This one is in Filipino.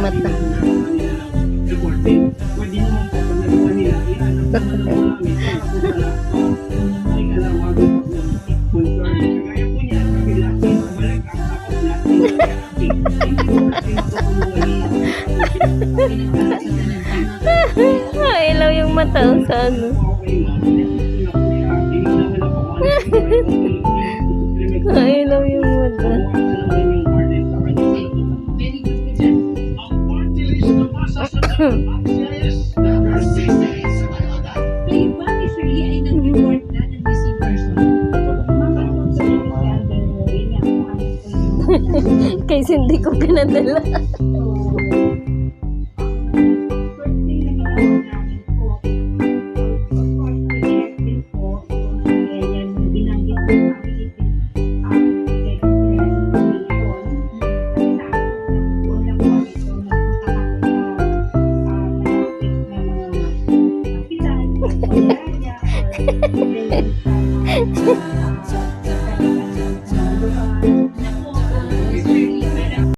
mata. Pwede naman po pag nagawa nila, ihanap naman ng namin para po sa may kalawagan po kagaya po niya, kabila, balik ang tapos natin. Hindi po natin matulungan Ilaw yung mata sa ano. Ilaw yung mata. Kasi hindi ko pinadala.